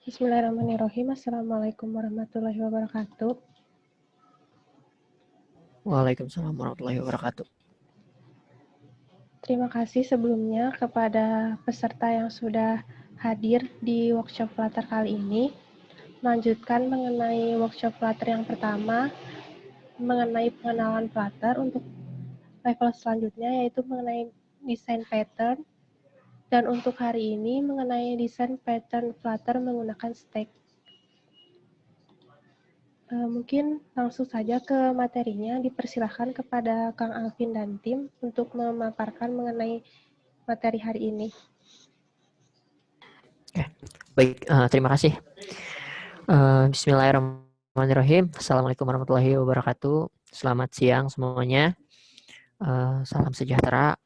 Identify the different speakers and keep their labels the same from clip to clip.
Speaker 1: Bismillahirrahmanirrahim. Assalamualaikum warahmatullahi wabarakatuh.
Speaker 2: Waalaikumsalam warahmatullahi wabarakatuh.
Speaker 1: Terima kasih sebelumnya kepada peserta yang sudah hadir di workshop Flutter kali ini. Melanjutkan mengenai workshop Flutter yang pertama, mengenai pengenalan Flutter untuk level selanjutnya, yaitu mengenai desain pattern. Dan untuk hari ini mengenai desain pattern Flutter menggunakan stack. Mungkin langsung saja ke materinya, dipersilahkan kepada Kang Alvin dan tim untuk memaparkan mengenai materi hari ini.
Speaker 2: Oke, baik, terima kasih. Bismillahirrahmanirrahim. Assalamualaikum warahmatullahi wabarakatuh. Selamat siang semuanya. Salam sejahtera.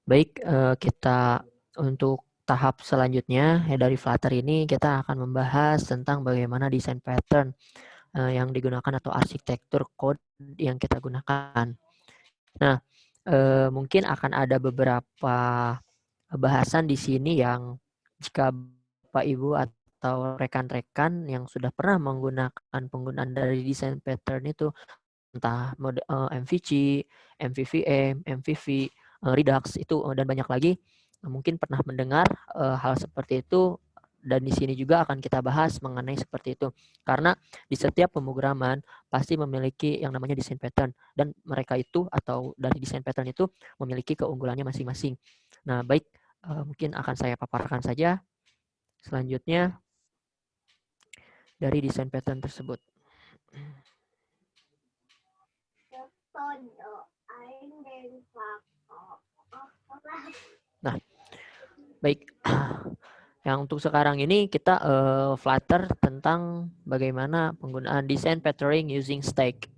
Speaker 2: Baik, kita untuk tahap selanjutnya dari Flutter ini kita akan membahas tentang bagaimana desain pattern yang digunakan atau arsitektur code yang kita gunakan. Nah, mungkin akan ada beberapa bahasan di sini yang jika Bapak Ibu atau rekan-rekan yang sudah pernah menggunakan penggunaan dari desain pattern itu entah mode MVC, MVVM, MVV, Redux itu dan banyak lagi mungkin pernah mendengar hal seperti itu, dan di sini juga akan kita bahas mengenai seperti itu. Karena di setiap pemrograman pasti memiliki yang namanya desain pattern, dan mereka itu atau dari desain pattern itu memiliki keunggulannya masing-masing. Nah, baik, mungkin akan saya paparkan saja selanjutnya dari desain pattern tersebut. Nah, baik. Yang untuk sekarang ini kita Flutter tentang bagaimana penggunaan desain patterning using stack.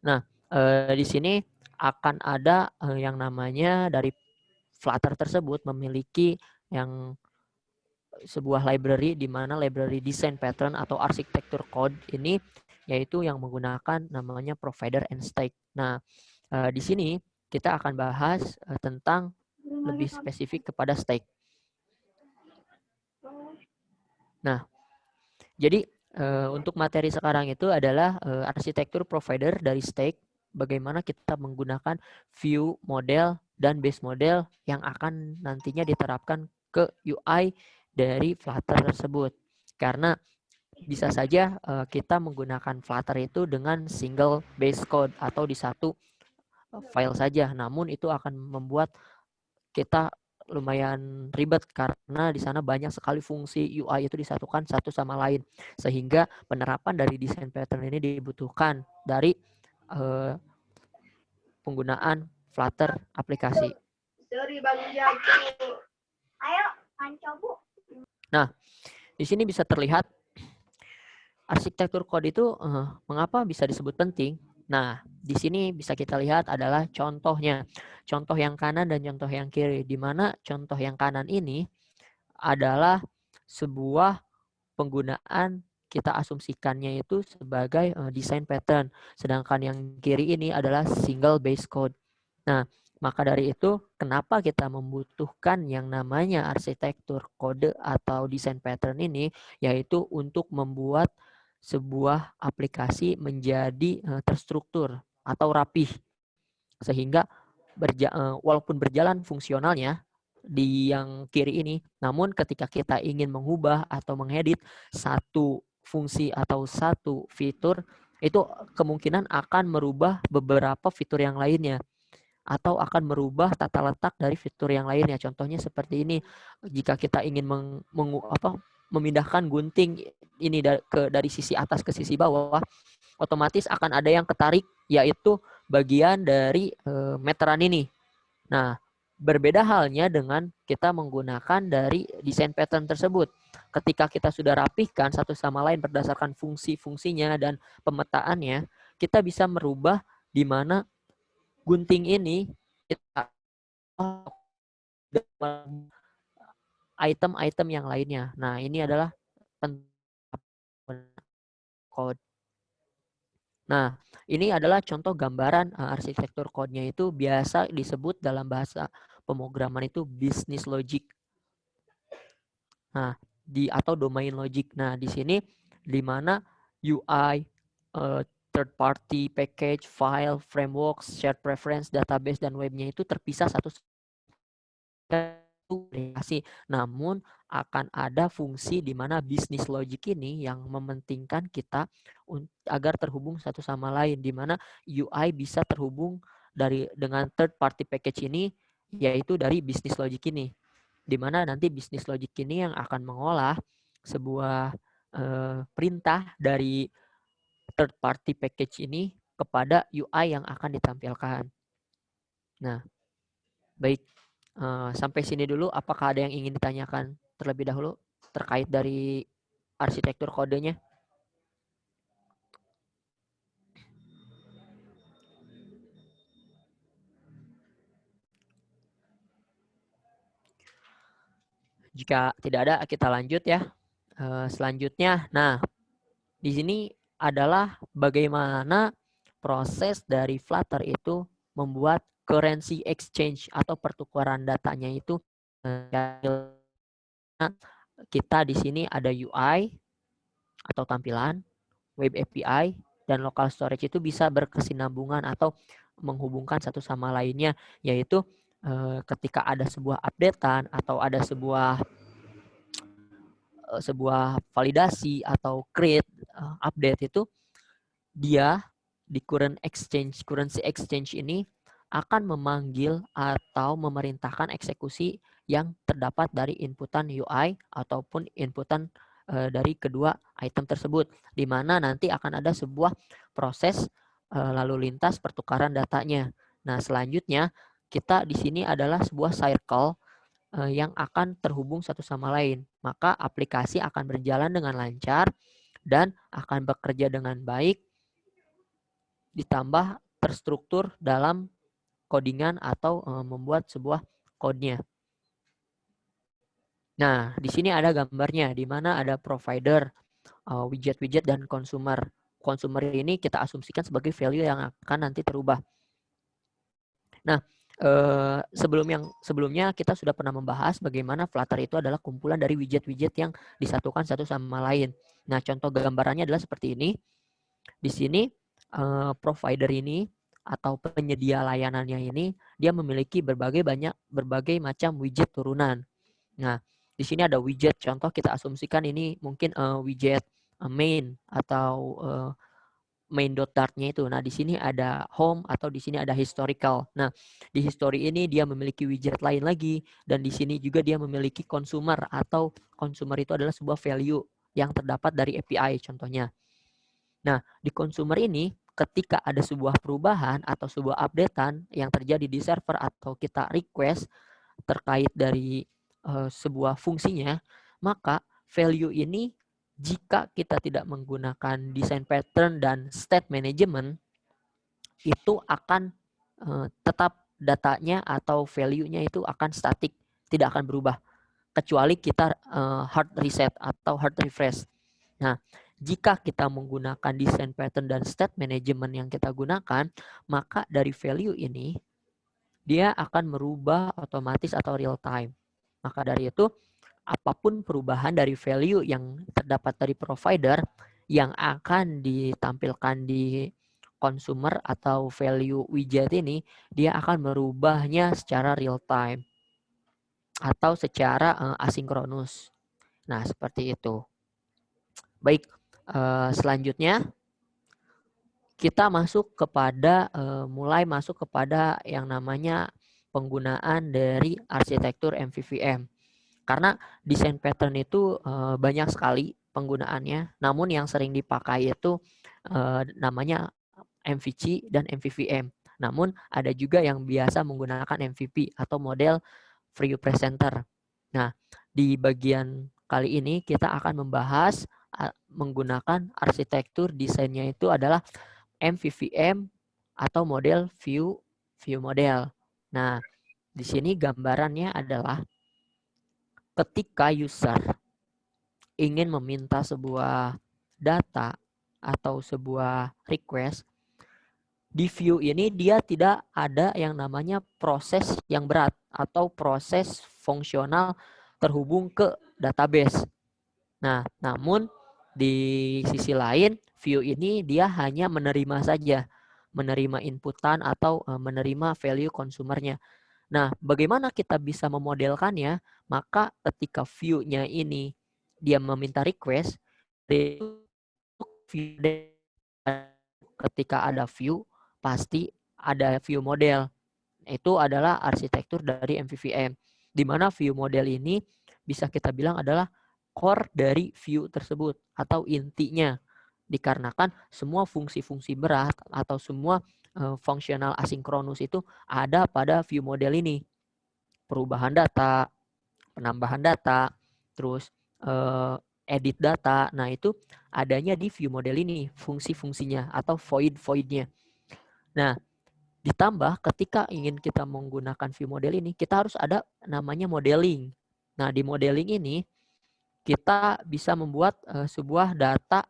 Speaker 2: Nah, di sini akan ada yang namanya dari Flutter tersebut memiliki yang sebuah library di mana library design pattern atau arsitektur code ini yaitu yang menggunakan namanya provider and stack. Nah, di sini kita akan bahas tentang lebih spesifik kepada stack. Nah, jadi untuk materi sekarang itu adalah arsitektur provider dari stack, bagaimana kita menggunakan view model dan base model yang akan nantinya diterapkan ke UI dari Flutter tersebut. Karena bisa saja kita menggunakan Flutter itu dengan single base code atau di satu file saja, namun itu akan membuat kita lumayan ribet karena di sana banyak sekali fungsi UI itu disatukan satu sama lain, sehingga penerapan dari desain pattern ini dibutuhkan dari penggunaan Flutter aplikasi. Nah, di sini bisa terlihat arsitektur kode itu mengapa bisa disebut penting. Nah, di sini bisa kita lihat adalah contohnya. Contoh yang kanan dan contoh yang kiri. Di mana contoh yang kanan ini adalah sebuah penggunaan kita asumsikannya itu sebagai desain pattern. Sedangkan yang kiri ini adalah single base code. Nah, maka dari itu kenapa kita membutuhkan yang namanya arsitektur kode atau desain pattern ini, yaitu untuk membuat sebuah aplikasi menjadi terstruktur atau rapih, sehingga walaupun berjalan fungsionalnya di yang kiri ini, namun ketika kita ingin mengubah atau mengedit satu fungsi atau satu fitur, itu kemungkinan akan merubah beberapa fitur yang lainnya atau akan merubah tata letak dari fitur yang lainnya. Contohnya seperti ini, jika kita ingin memindahkan gunting ini dari sisi atas ke sisi bawah, otomatis akan ada yang ketarik, yaitu bagian dari meteran ini. Nah, berbeda halnya dengan kita menggunakan dari desain pattern tersebut. Ketika kita sudah rapihkan satu sama lain berdasarkan fungsi-fungsinya dan pemetaannya, kita bisa merubah di mana gunting ini kita item-item yang lainnya. Nah, ini adalah code. Nah, ini adalah contoh gambaran arsitektur code-nya itu biasa disebut dalam bahasa pemrograman itu business logic. Nah, atau domain logic. Nah, di sini di mana UI, third party, package, file, frameworks, shared preference, database, dan webnya itu terpisah satu aplikasi. Namun akan ada fungsi di mana bisnis logic ini yang mementingkan kita agar terhubung satu sama lain, di mana UI bisa terhubung dengan third party package ini, yaitu dari bisnis logic ini, di mana nanti bisnis logic ini yang akan mengolah sebuah perintah dari third party package ini kepada UI yang akan ditampilkan. Nah, baik. Sampai sini dulu, apakah ada yang ingin ditanyakan terlebih dahulu terkait dari arsitektur kodenya? Jika tidak ada, kita lanjut ya. Selanjutnya, nah, di sini adalah bagaimana proses dari Flutter itu membuat currency exchange atau pertukaran datanya itu. Kita di sini ada UI atau tampilan, web API, dan local storage itu bisa berkesinambungan atau menghubungkan satu sama lainnya, yaitu ketika ada sebuah updatean atau ada sebuah validasi atau create update itu, dia di currency exchange ini akan memanggil atau memerintahkan eksekusi yang terdapat dari inputan UI ataupun inputan dari kedua item tersebut, di mana nanti akan ada sebuah proses lalu lintas pertukaran datanya. Nah, selanjutnya kita di sini adalah sebuah circle yang akan terhubung satu sama lain. Maka aplikasi akan berjalan dengan lancar dan akan bekerja dengan baik, ditambah terstruktur dalam codingan atau membuat sebuah code-nya. Nah, di sini ada gambarnya, di mana ada provider, widget-widget, dan consumer. Consumer ini kita asumsikan sebagai value yang akan nanti terubah. Nah, sebelumnya kita sudah pernah membahas bagaimana Flutter itu adalah kumpulan dari widget-widget yang disatukan satu sama lain. Nah, contoh gambarannya adalah seperti ini. Di sini provider ini atau penyedia layanannya ini, dia memiliki berbagai macam widget turunan. Nah, di sini ada widget, contoh kita asumsikan ini mungkin widget main atau main.dart-nya itu. Nah, di sini ada home atau di sini ada historical. Nah, di history ini dia memiliki widget lain lagi, dan di sini juga dia memiliki consumer, atau consumer itu adalah sebuah value yang terdapat dari API contohnya. Nah, di consumer ini ketika ada sebuah perubahan atau sebuah updatean yang terjadi di server atau kita request terkait dari sebuah fungsinya, maka value ini jika kita tidak menggunakan design pattern dan state management, itu akan tetap datanya atau value-nya itu akan static, tidak akan berubah, kecuali kita hard reset atau hard refresh. Nah, jika kita menggunakan design pattern dan state management yang kita gunakan, maka dari value ini, dia akan merubah otomatis atau real time. Maka dari itu, apapun perubahan dari value yang terdapat dari provider yang akan ditampilkan di consumer atau value widget ini, dia akan merubahnya secara real time atau secara asinkronus. Nah, seperti itu. Baik, selanjutnya kita mulai masuk kepada yang namanya penggunaan dari arsitektur MVVM. Karena desain pattern itu banyak sekali penggunaannya, namun yang sering dipakai itu namanya MVC dan MVVM. Namun ada juga yang biasa menggunakan MVP atau model Free Presenter. Nah, di bagian kali ini kita akan membahas menggunakan arsitektur desainnya itu adalah MVVM atau model view model. Nah, di sini gambarannya adalah ketika user ingin meminta sebuah data atau sebuah request, di view ini dia tidak ada yang namanya proses yang berat atau proses fungsional terhubung ke database. Nah, namun di sisi lain, view ini dia hanya menerima saja, menerima inputan atau menerima value konsumernya. Nah, bagaimana kita bisa memodelkannya? Maka ketika view-nya ini dia meminta request, ketika ada view, pasti ada view model. Itu adalah arsitektur dari MVVM. Di mana view model ini bisa kita bilang adalah core dari view tersebut atau intinya. Dikarenakan semua fungsi-fungsi berat atau semua fungsional asinkronus itu ada pada view model ini. Perubahan data, penambahan data, terus edit data. Nah, itu adanya di view model ini, fungsi-fungsinya atau void-voidnya. Nah, ditambah ketika ingin kita menggunakan view model ini, kita harus ada namanya modeling. Nah, di modeling ini kita bisa membuat sebuah data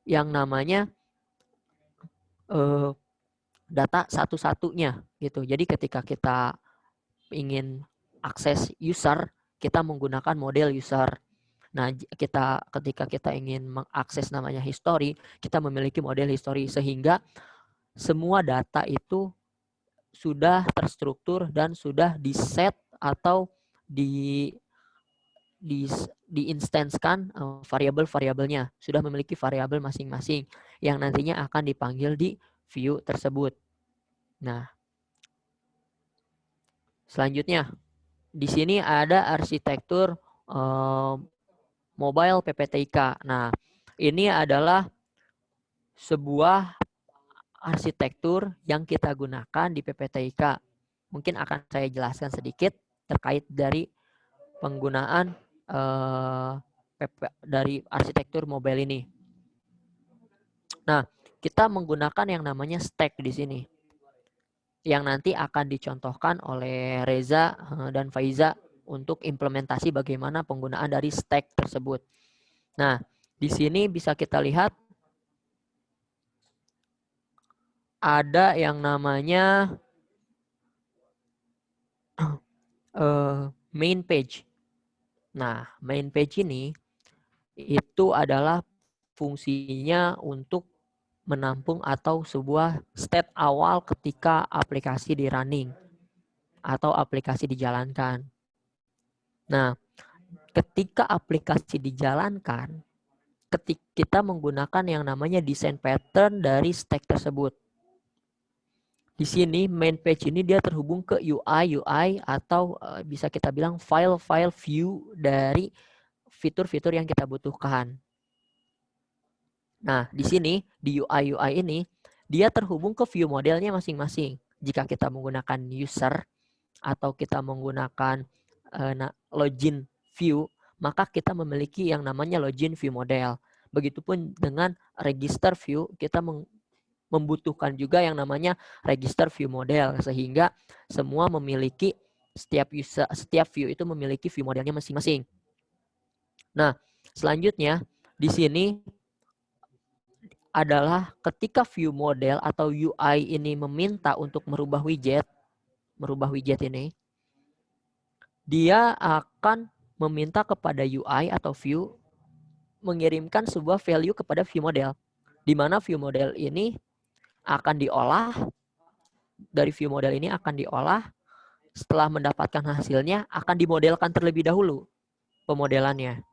Speaker 2: yang namanya data satu-satunya gitu. Jadi ketika kita ingin akses user, kita menggunakan model user. Nah, ketika kita ingin mengakses namanya history, kita memiliki model history sehingga semua data itu sudah terstruktur dan sudah di-set atau diinstanskan variabel-variabelnya, sudah memiliki variabel masing-masing yang nantinya akan dipanggil di view tersebut. Nah, selanjutnya di sini ada arsitektur mobile PPTIK. Nah, ini adalah sebuah arsitektur yang kita gunakan di PPTIK. Mungkin akan saya jelaskan sedikit terkait dari penggunaan dari arsitektur mobile ini. Nah, kita menggunakan yang namanya stack di sini, yang nanti akan dicontohkan oleh Reza dan Faiza untuk implementasi bagaimana penggunaan dari stack tersebut. Nah, di sini bisa kita lihat ada yang namanya main page. Nah, main page ini itu adalah fungsinya untuk menampung atau sebuah state awal ketika aplikasi di running atau aplikasi dijalankan. Nah, ketika aplikasi dijalankan, ketika kita menggunakan yang namanya design pattern dari stack tersebut. Di sini main page ini dia terhubung ke UI atau bisa kita bilang file-file view dari fitur-fitur yang kita butuhkan. Nah, di sini di UI ini dia terhubung ke view modelnya masing-masing. Jika kita menggunakan user atau kita menggunakan login view, maka kita memiliki yang namanya login view model. Begitupun dengan register view, kita membutuhkan juga yang namanya register view model sehingga semua memiliki setiap view itu memiliki view modelnya masing-masing. Nah, selanjutnya di sini adalah ketika view model atau UI ini meminta untuk merubah widget ini, dia akan meminta kepada UI atau view mengirimkan sebuah value kepada view model, di mana view model ini akan diolah, dari view model ini akan diolah, setelah mendapatkan hasilnya akan dimodelkan terlebih dahulu pemodelannya.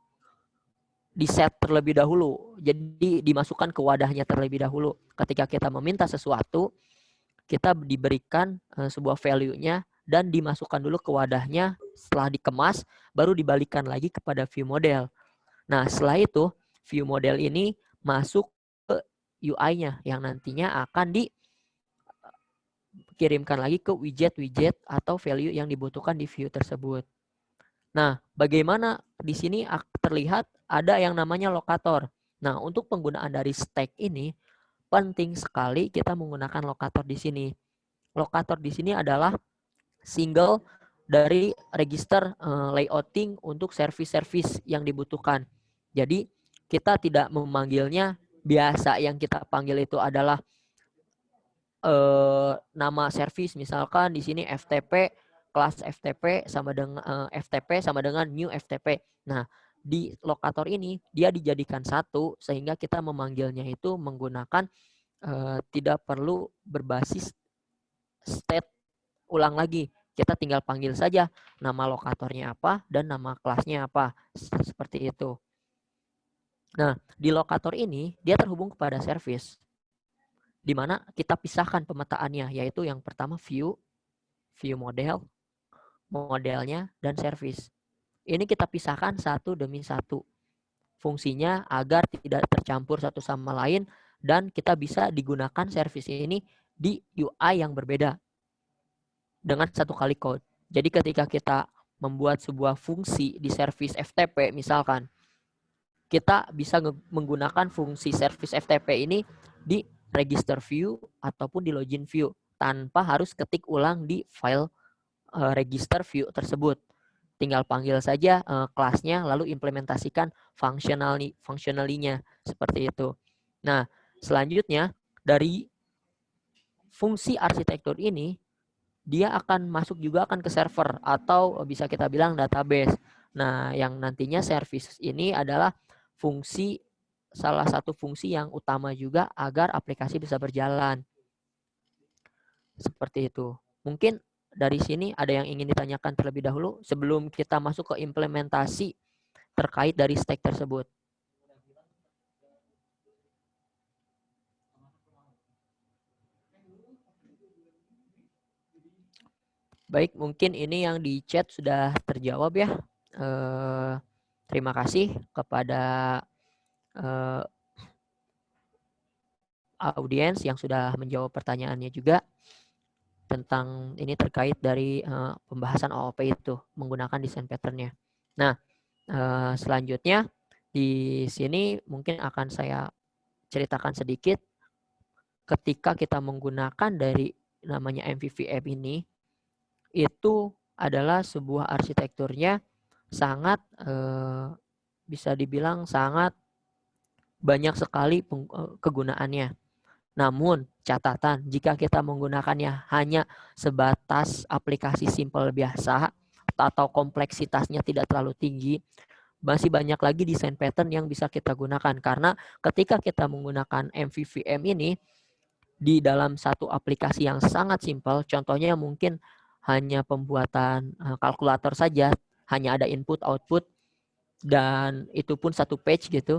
Speaker 2: Di-set terlebih dahulu, jadi dimasukkan ke wadahnya terlebih dahulu. Ketika kita meminta sesuatu, kita diberikan sebuah value-nya dan dimasukkan dulu ke wadahnya, setelah dikemas, baru dibalikan lagi kepada view model. Nah, setelah itu, view model ini masuk ke UI-nya yang nantinya akan dikirimkan lagi ke widget-widget atau value yang dibutuhkan di view tersebut. Nah, bagaimana di sini terlihat ada yang namanya lokator. Nah, untuk penggunaan dari stack ini penting sekali kita menggunakan lokator di sini. Lokator di sini adalah single dari register layouting untuk service-service yang dibutuhkan. Jadi, kita tidak memanggilnya biasa, yang kita panggil itu adalah nama service, misalkan di sini FTP, kelas FTP sama dengan FTP sama dengan new FTP. Nah, di lokator ini dia dijadikan satu sehingga kita memanggilnya itu menggunakan tidak perlu berbasis state ulang lagi. Kita tinggal panggil saja nama lokatornya apa dan nama kelasnya apa. Seperti itu. Nah, di lokator ini dia terhubung kepada service, di mana kita pisahkan pemetaannya, yaitu yang pertama view model, modelnya, dan service. Ini kita pisahkan satu demi satu. Fungsinya agar tidak tercampur satu sama lain dan kita bisa digunakan service ini di UI yang berbeda dengan satu kali code. Jadi ketika kita membuat sebuah fungsi di service FTP misalkan, kita bisa menggunakan fungsi service FTP ini di register view ataupun di login view tanpa harus ketik ulang di file register view tersebut. Tinggal panggil saja kelasnya lalu implementasikan functionally-nya seperti itu. Nah, selanjutnya dari fungsi arsitektur ini dia akan masuk juga akan ke server atau bisa kita bilang database. Nah, yang nantinya service ini adalah salah satu fungsi yang utama juga agar aplikasi bisa berjalan. Seperti itu. Mungkin dari sini ada yang ingin ditanyakan terlebih dahulu sebelum kita masuk ke implementasi terkait dari stack tersebut. Baik, mungkin ini yang di chat sudah terjawab ya. Terima kasih kepada audiens yang sudah menjawab pertanyaannya juga tentang ini terkait dari pembahasan OOP itu menggunakan desain pattern-nya. Nah, selanjutnya di sini mungkin akan saya ceritakan sedikit ketika kita menggunakan dari namanya MVVM ini, itu adalah sebuah arsitekturnya sangat bisa dibilang sangat banyak sekali kegunaannya. Namun, catatan, jika kita menggunakannya hanya sebatas aplikasi simple biasa atau kompleksitasnya tidak terlalu tinggi, masih banyak lagi desain pattern yang bisa kita gunakan. Karena ketika kita menggunakan MVVM ini, di dalam satu aplikasi yang sangat simple, contohnya mungkin hanya pembuatan kalkulator saja, hanya ada input-output, dan itu pun satu page gitu,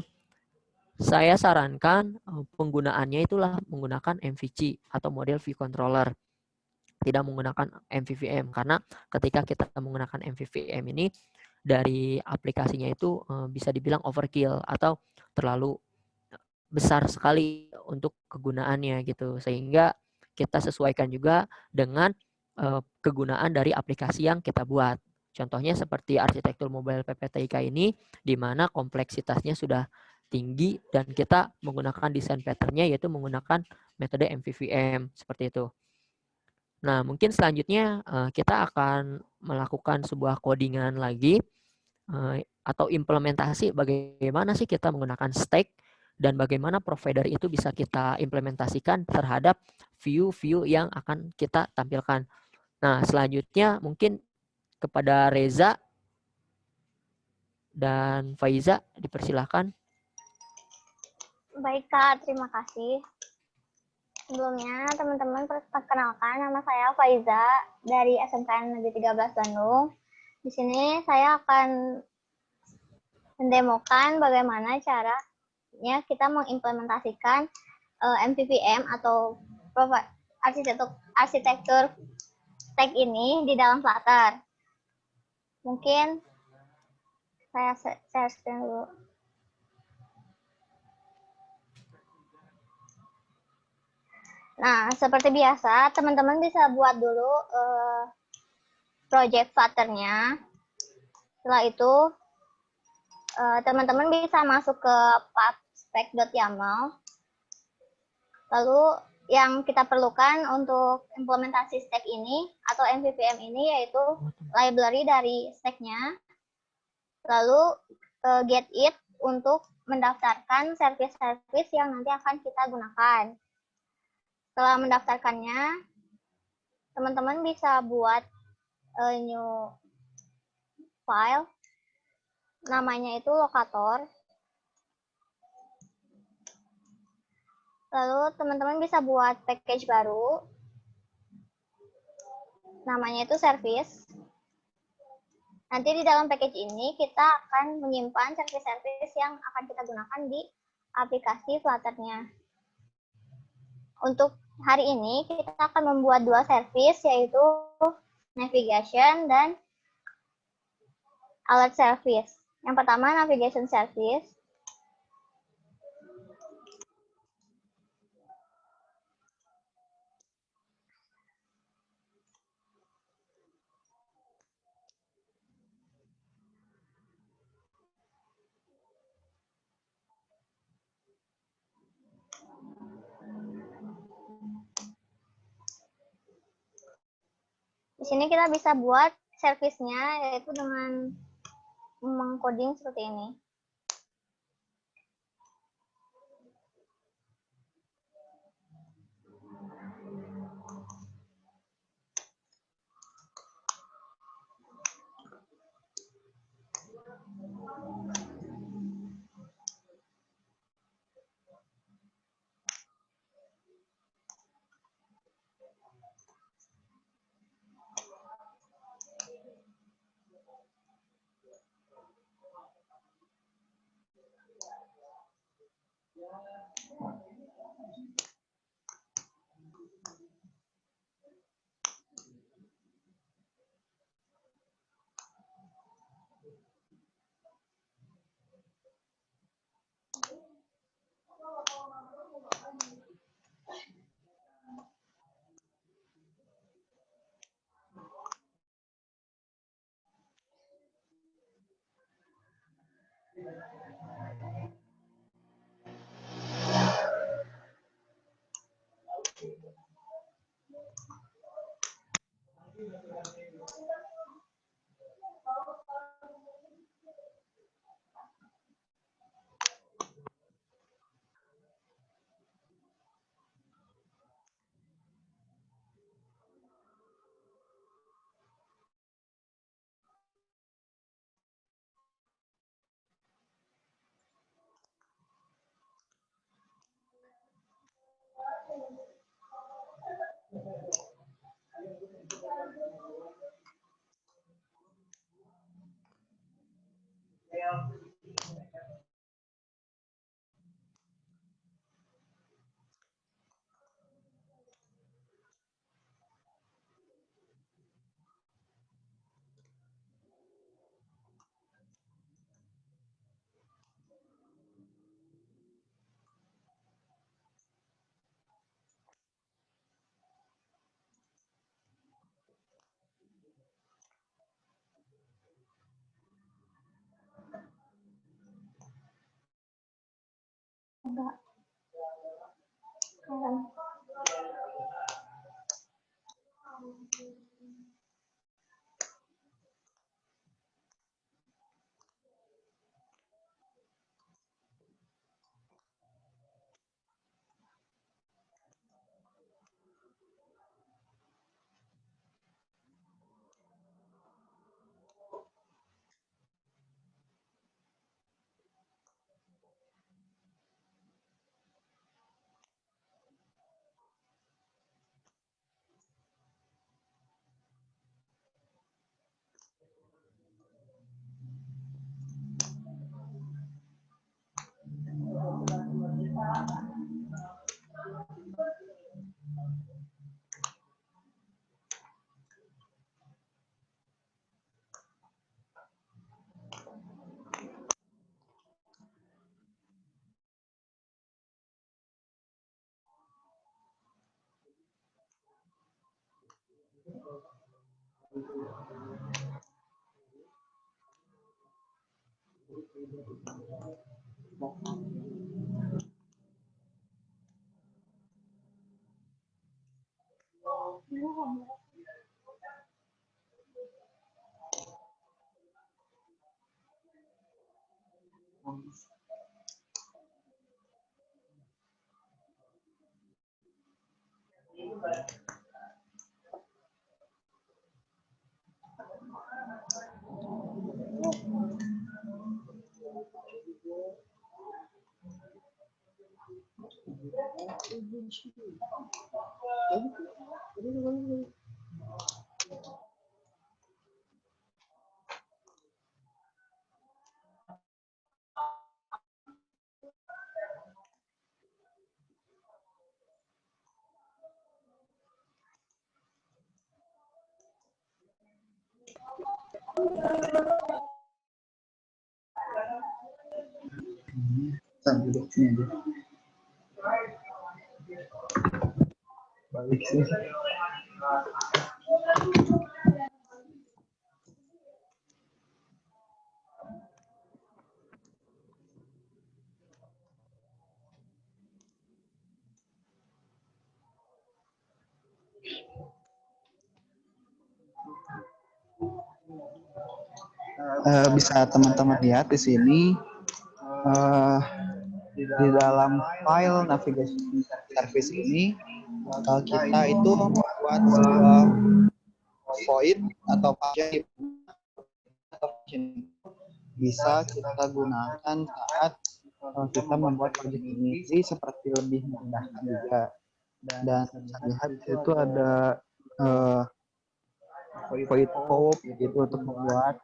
Speaker 2: saya sarankan penggunaannya itulah menggunakan MVC atau model view controller, tidak menggunakan MVVM, karena ketika kita menggunakan MVVM ini dari aplikasinya itu bisa dibilang overkill atau terlalu besar sekali untuk kegunaannya gitu, sehingga kita sesuaikan juga dengan kegunaan dari aplikasi yang kita buat. Contohnya seperti arsitektur mobile PPTIK ini, di mana kompleksitasnya sudah tinggi dan kita menggunakan desain pattern-nya yaitu menggunakan metode MVVM seperti itu. Nah, mungkin selanjutnya kita akan melakukan sebuah codingan lagi atau implementasi bagaimana sih kita menggunakan stack dan bagaimana provider itu bisa kita implementasikan terhadap view-view yang akan kita tampilkan. Nah, selanjutnya mungkin kepada Reza dan Faiza dipersilahkan.
Speaker 3: Baik Kak, terima kasih. Sebelumnya teman-teman perkenalkan, nama saya Faiza dari SMKN Negeri 13 Bandung. Di sini saya akan mendemokan bagaimana caranya kita mengimplementasikan MVVM atau arsitektur stack ini di dalam Flutter. Mungkin saya share screen dulu. Nah, seperti biasa, teman-teman bisa buat dulu project Flutter-nya. Setelah itu, teman-teman bisa masuk ke pubspec.yaml. Lalu, yang kita perlukan untuk implementasi stack ini atau MVVM ini yaitu library dari stack-nya. Lalu, get it untuk mendaftarkan service-service yang nanti akan kita gunakan. Setelah mendaftarkannya, teman-teman bisa buat new file. namanya itu lokator. Lalu teman-teman bisa buat package baru, namanya itu service. Nanti di dalam package ini kita akan menyimpan service-service yang akan kita gunakan di aplikasi Flutter-nya. Untuk hari ini kita akan membuat 2 service, yaitu navigation dan alert service. Yang pertama navigation service. Di sini kita bisa buat service-nya, yaitu dengan mengcoding seperti ini. Enggak.
Speaker 4: Duduk sini aja. Balik sini. Bisa teman-teman lihat di sini di dalam file navigation service ini kita itu membuat sebuah void atau function bisa kita gunakan saat kita membuat project ini. Jadi seperti lebih memudahkan juga. Dan bisa lihat itu ada void scope gitu untuk membuat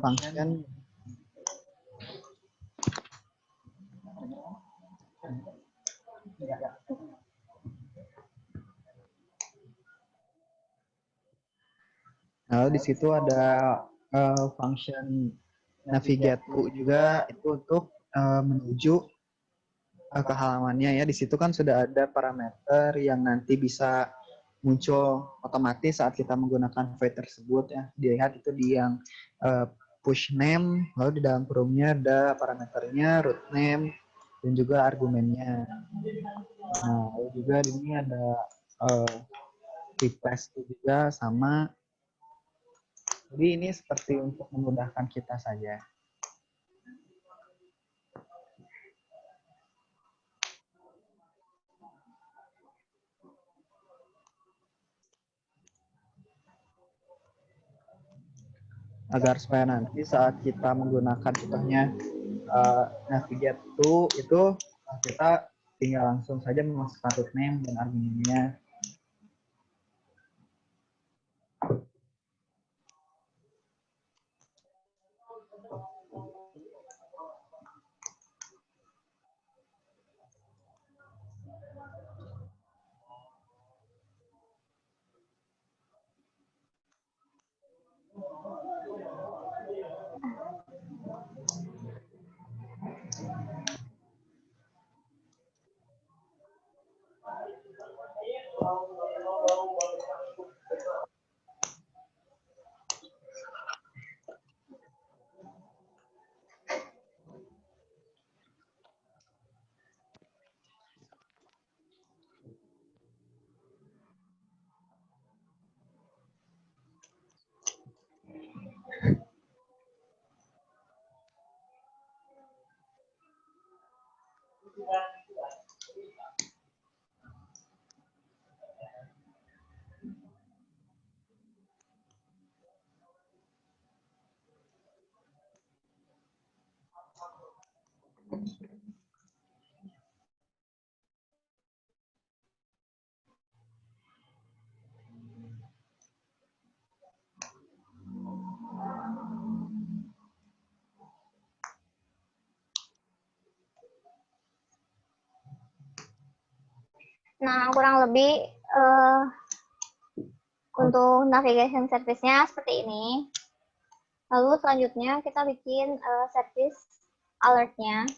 Speaker 4: function. Lalu di situ ada function navigate to juga, itu untuk menuju ke halamannya ya. Di situ kan sudah ada parameter yang nanti bisa muncul otomatis saat kita menggunakan void tersebut ya. Dilihat itu di yang push name, lalu di dalam kurungnya ada parameternya, root name, dan juga argumennya. Nah, lalu juga di sini ada replace juga sama. Jadi ini seperti untuk memudahkan kita saja. Agar supaya nanti saat kita menggunakan contohnya navigate to itu kita tinggal langsung saja memasukkan root name dan argumennya.
Speaker 3: Nah, kurang lebih untuk navigation service-nya seperti ini. Lalu selanjutnya kita bikin service alert-nya.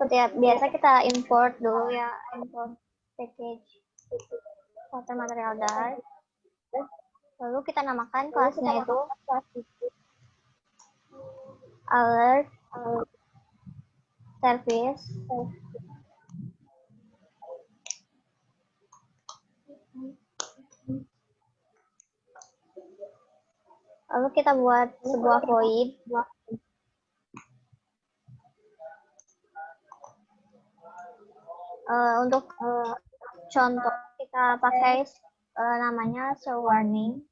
Speaker 3: Seperti biasa kita import dulu ya, import package water material dart. Lalu kita namakan kelasnya itu alert service. Lalu kita buat sebuah void. Untuk contoh kita pakai namanya show warning.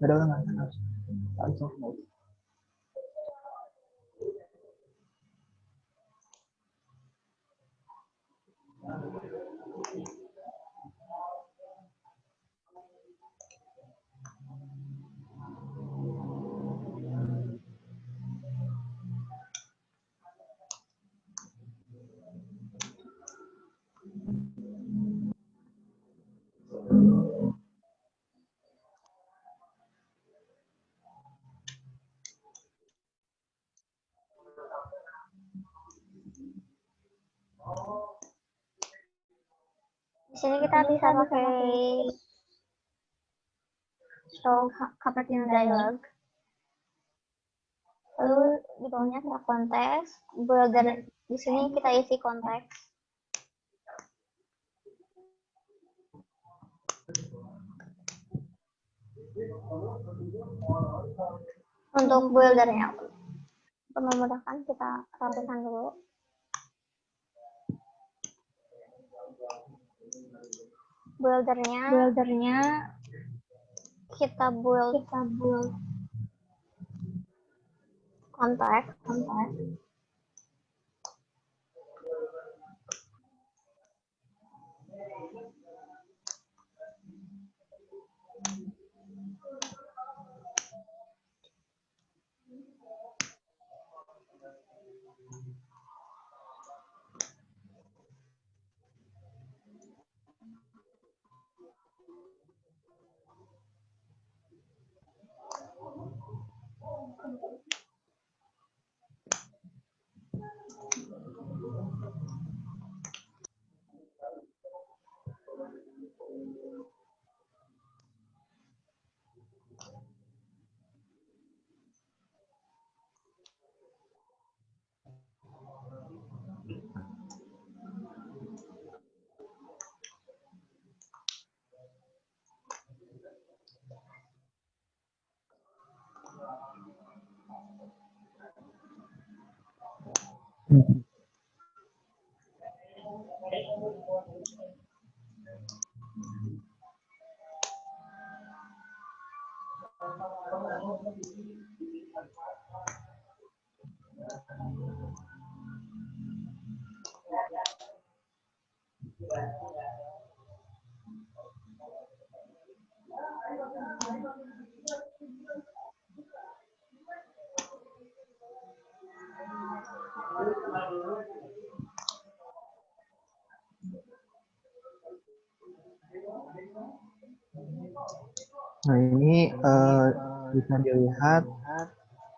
Speaker 4: Ada nggak? Langsung.
Speaker 3: Di sini kita bisa pakai show Cupertino dialog. Lalu di bawahnya kita konteks. Builder di sini kita isi konteks. Untuk buildernya, untuk memudahkan kita rapikan dulu. Buildernya kita build konteks.
Speaker 4: Nah, ini bisa dilihat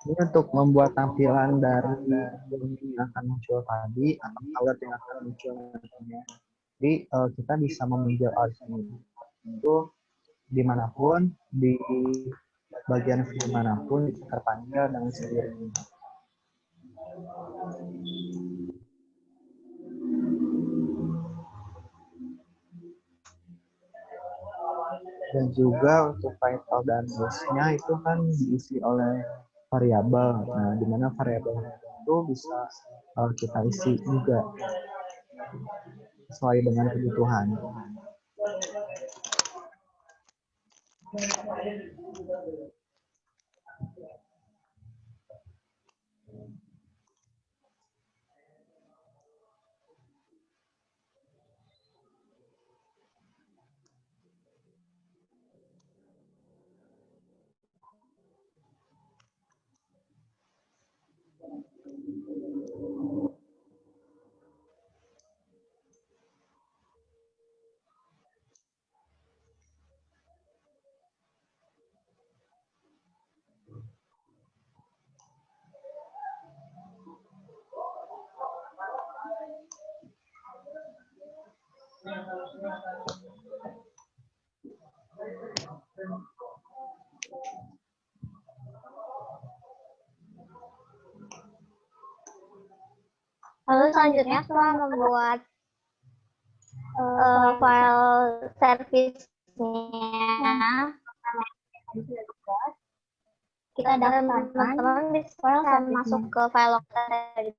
Speaker 4: ini untuk membuat tampilan dari yang akan muncul tadi atau alert yang akan muncul nantinya. Jadi kita bisa memanggil alert itu dimanapun, di bagian view manapun bisa terpanggil dengan sendirinya. Dan juga untuk title dan list-nya itu kan diisi oleh variabel. Nah, di mana variabel itu bisa kita isi juga sesuai dengan kebutuhan.
Speaker 3: Lalu selanjutnya setelah membuat file servisnya, kita teman-teman bisa masuk ke file local dari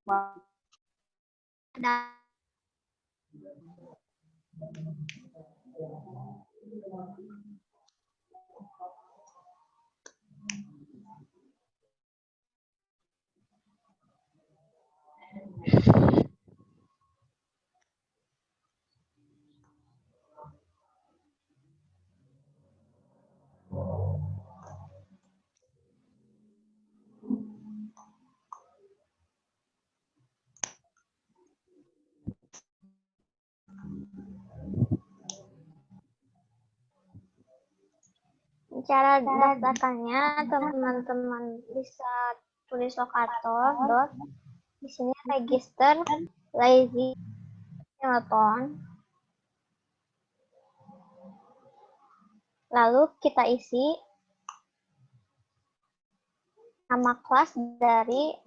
Speaker 3: cara daftarkannya, teman-teman bisa tulis lokator dot di sini register lazy Peloton. Lalu kita isi nama kelas dari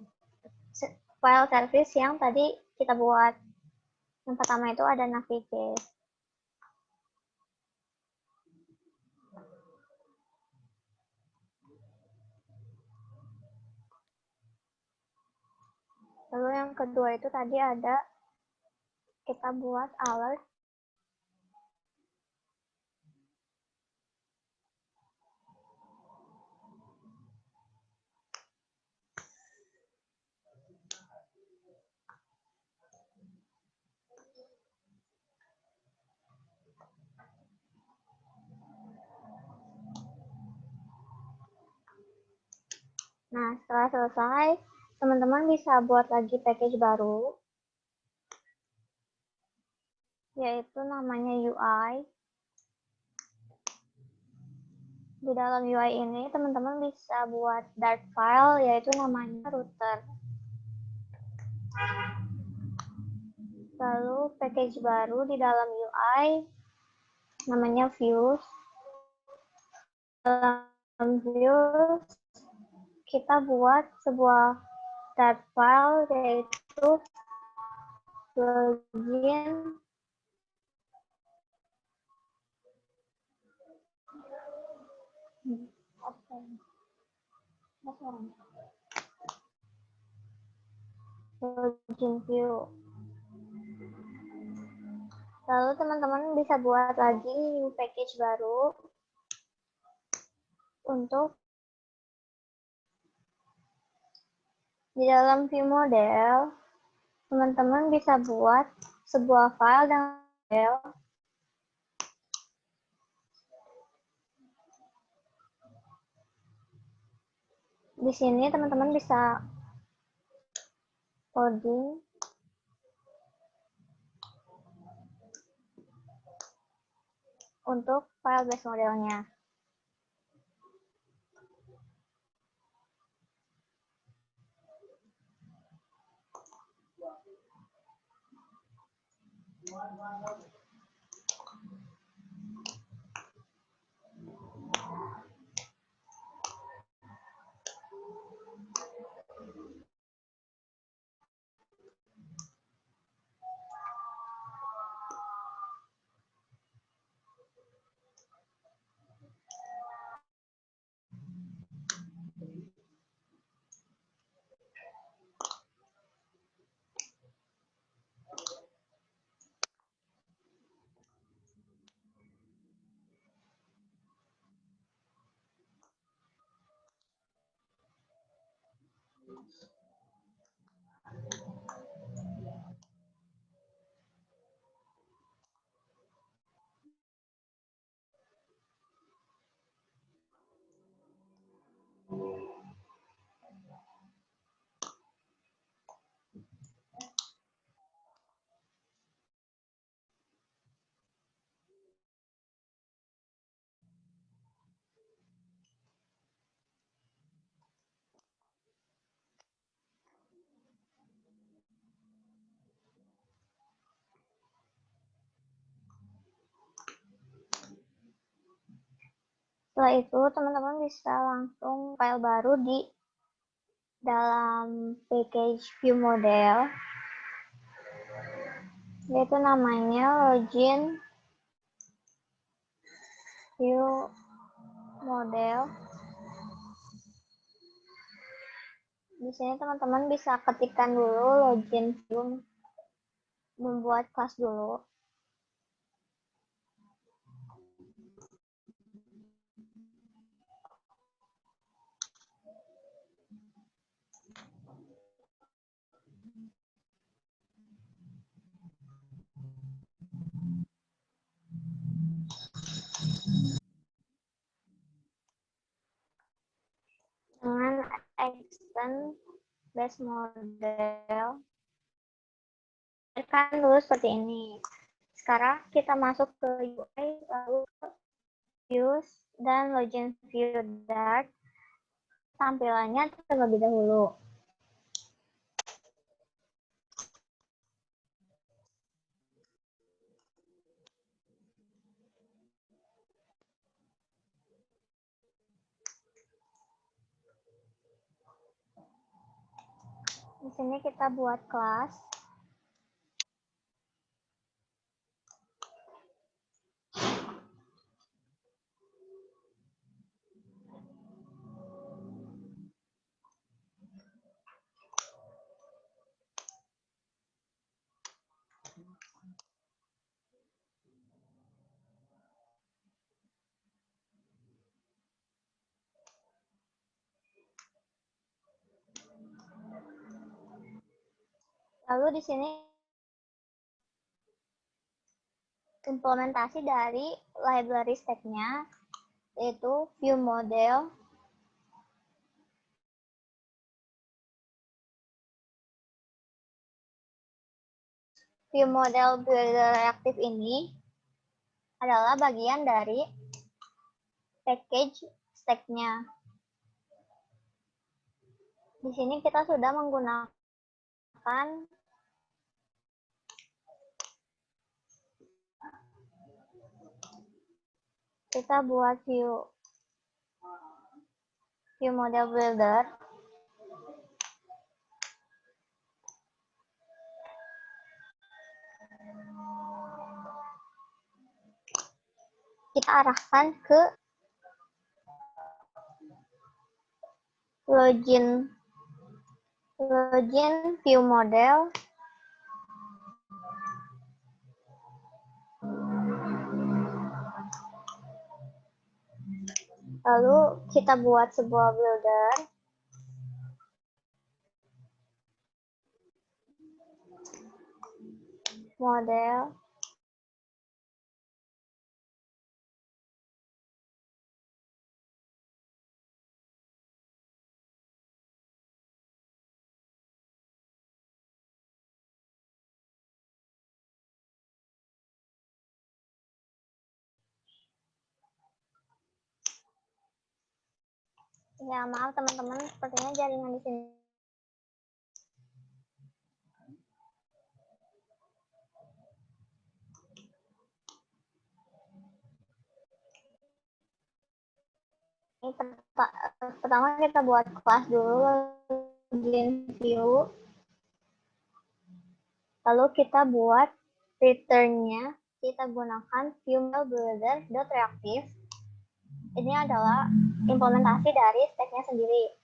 Speaker 3: file service yang tadi kita buat. Yang pertama itu ada navigate. Lalu yang kedua itu tadi ada kita buat alert. Nah, setelah selesai, teman-teman bisa buat lagi package baru, yaitu namanya UI. Di dalam UI ini, teman-teman bisa buat Dart file, yaitu namanya router. Lalu package baru di dalam UI, namanya views. Dalam views, kita buat sebuah Dart file, yaitu login login view. Lalu teman-teman bisa buat lagi new package baru untuk di dalam view model. Teman-teman bisa buat sebuah file dengan model. Di sini teman-teman bisa coding untuk file base modelnya. Setelah itu, teman-teman bisa langsung file baru di dalam package view model, yaitu namanya login view model. Di sini teman-teman bisa ketikkan dulu login view, membuat kelas dulu. Dengan extend base model, kan dulu seperti ini. Sekarang kita masuk ke UI, lalu ke views dan login view dart. Tampilannya terlebih dahulu. Di sini kita buat kelas. Lalu di sini implementasi dari library stack-nya, yaitu view model, view model builder reactive ini adalah bagian dari package stack-nya. Di sini kita sudah menggunakan kita buat view model builder. Kita arahkan ke login view model. Lalu kita buat sebuah builder. Model. Ya, maaf teman-teman, sepertinya jaringan di sini. Ini pertama kita buat kelas dulu, login view. Lalu kita buat return-nya, kita gunakan view builder.reactive. Ini adalah implementasi dari stack-nya sendiri.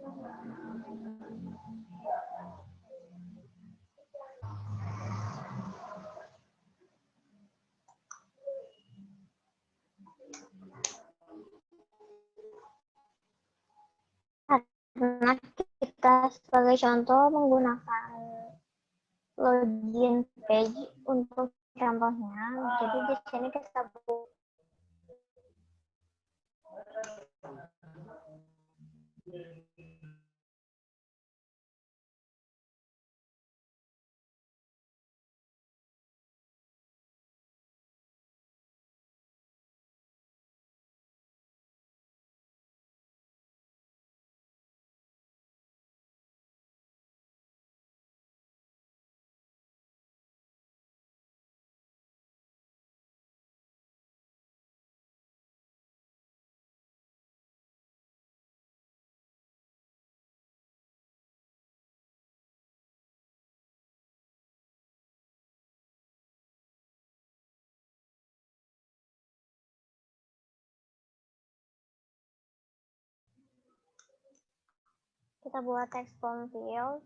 Speaker 3: Karena kita sebagai contoh menggunakan login page untuk contohnya, jadi di sini kita buka kita buat text form field.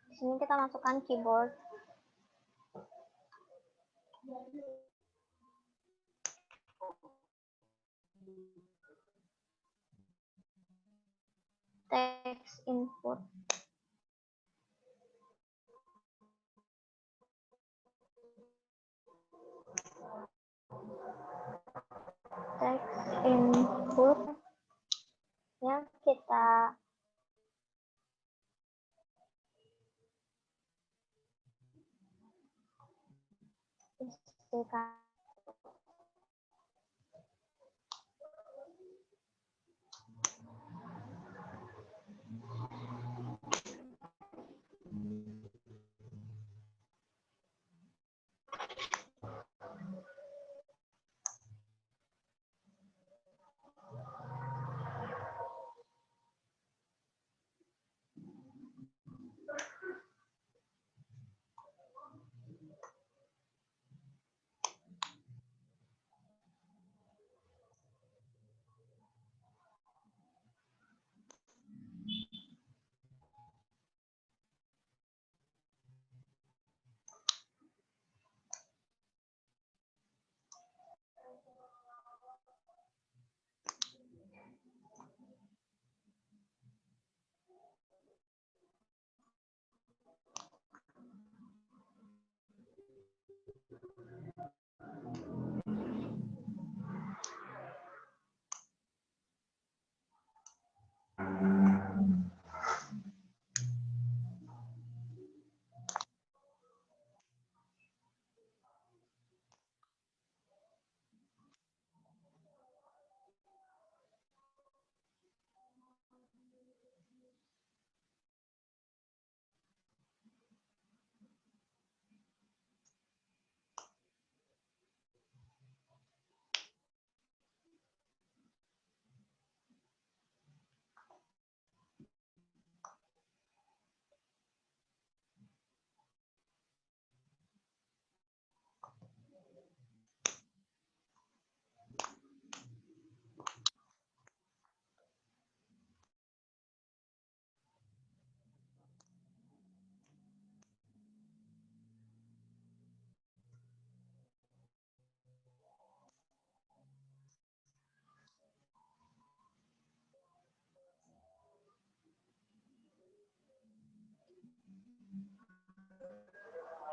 Speaker 3: Di sini kita masukkan keyboard. Text input. Text input. Ya, kita isikan.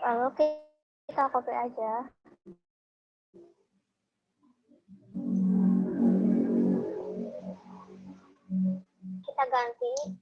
Speaker 3: Lalu kita copy aja. Kita ganti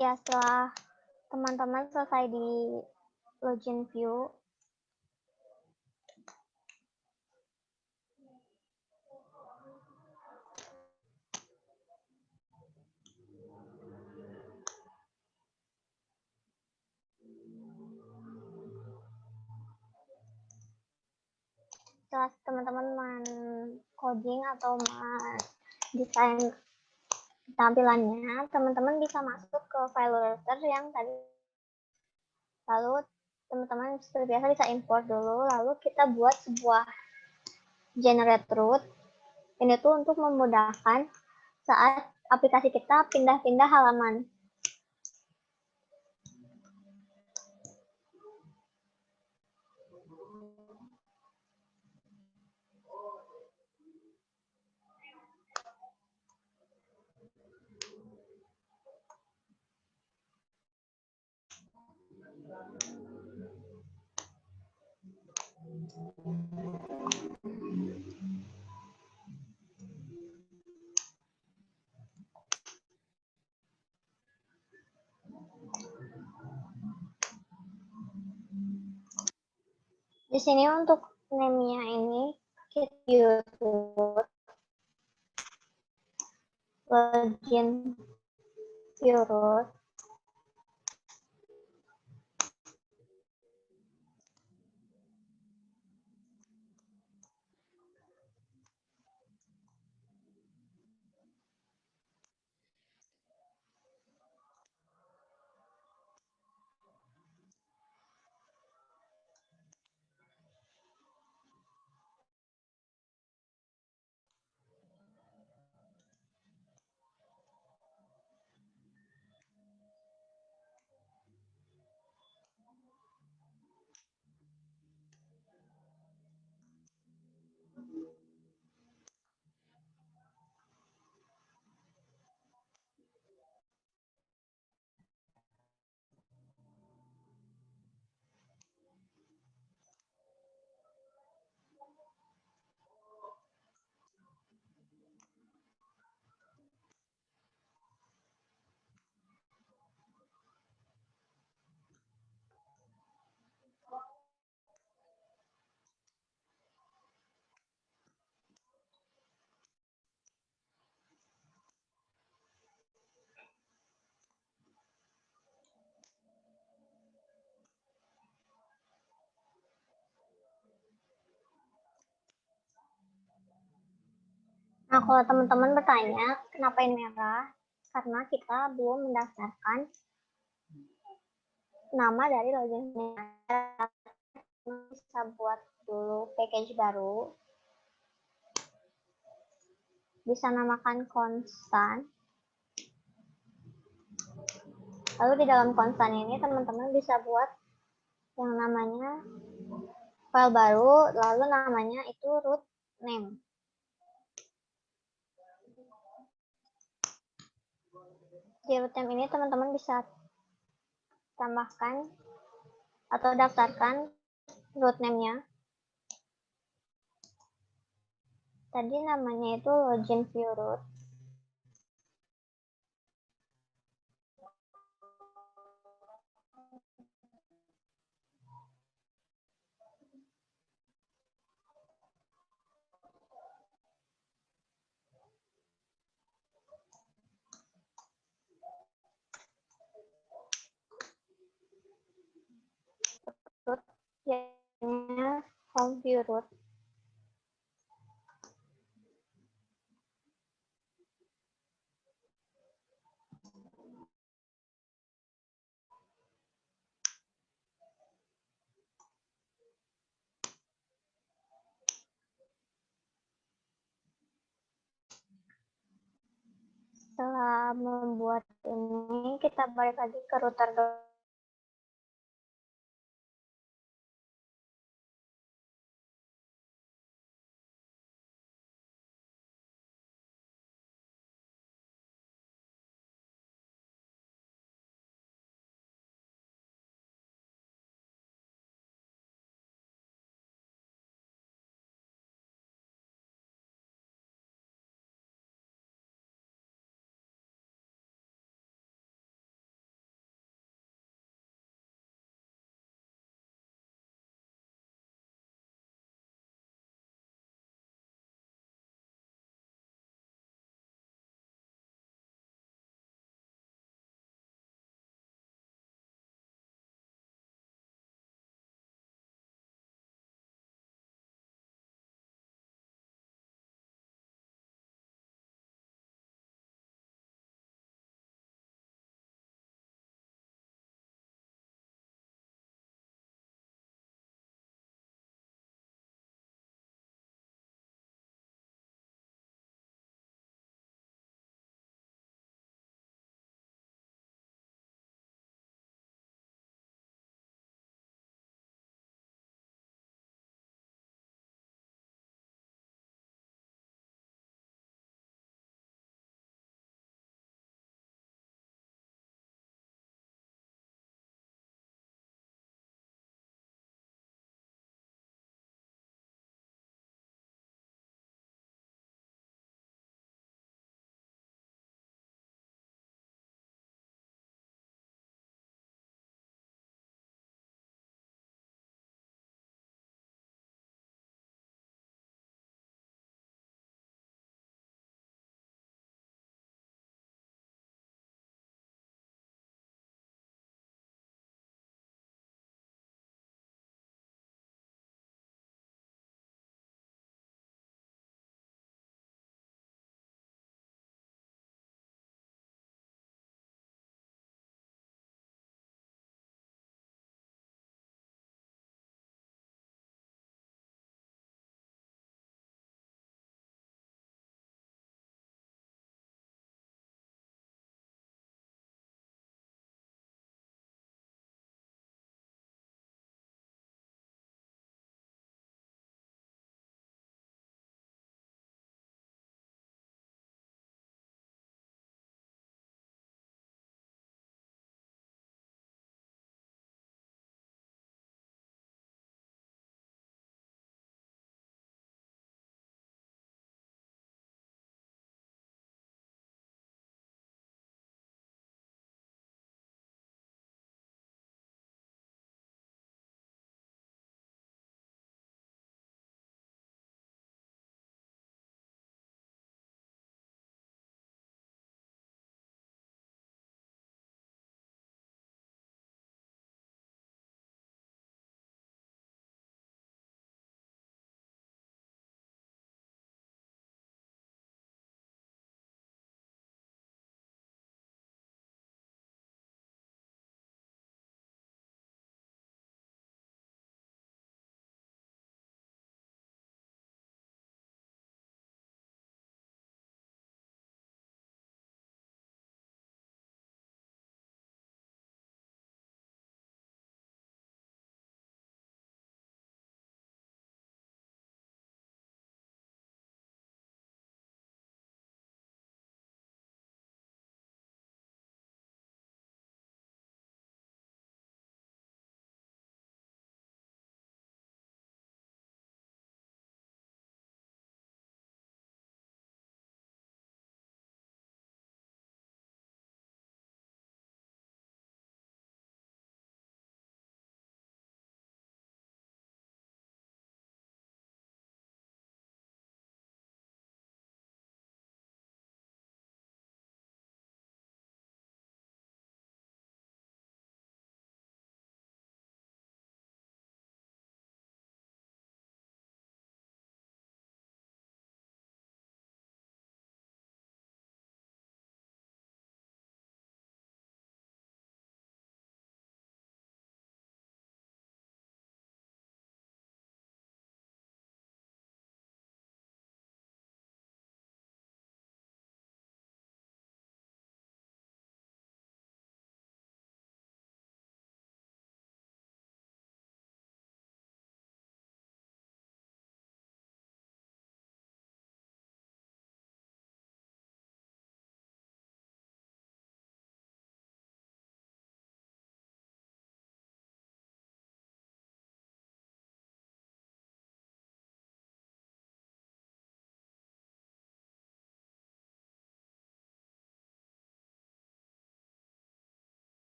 Speaker 3: Ya, setelah teman-teman selesai di login view, setelah teman-teman coding atau desain tampilannya, teman-teman bisa masuk ke file router yang tadi. Lalu teman-teman seperti biasa bisa import dulu, lalu kita buat sebuah generate route. Ini tuh untuk memudahkan saat aplikasi kita pindah-pindah halaman. Di sini untuk name-nya ini kita YouTube login virus. Nah, kalau teman-teman bertanya, kenapa ini merah? Karena kita belum mendaftarkan nama dari loginnya. Bisa buat dulu package baru. Bisa namakan konstan. Lalu di dalam konstan ini teman-teman bisa buat yang namanya file baru, lalu namanya itu root name. Di root name ini teman-teman bisa tambahkan atau daftarkan root name-nya. Tadi namanya itu login view root. Root jadinya home view root. Setelah membuat ini, kita balik lagi ke router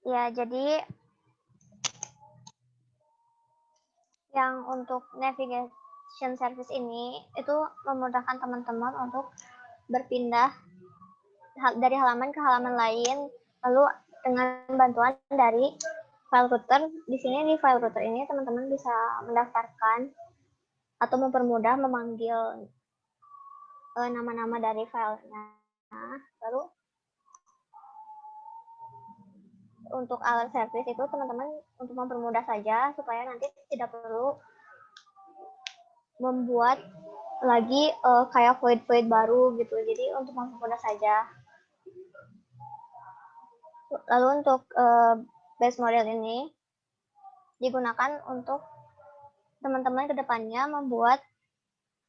Speaker 3: Ya, jadi yang untuk navigation service ini itu memudahkan teman-teman untuk berpindah dari halaman ke halaman lain, lalu dengan bantuan dari file router. Di sini di file router ini teman-teman bisa mendaftarkan atau mempermudah memanggil nama-nama dari filenya. Lalu untuk alert service itu teman-teman untuk mempermudah saja supaya nanti tidak perlu membuat lagi kayak void baru gitu. Jadi untuk mempermudah saja. Lalu untuk base model ini digunakan untuk teman-teman kedepannya membuat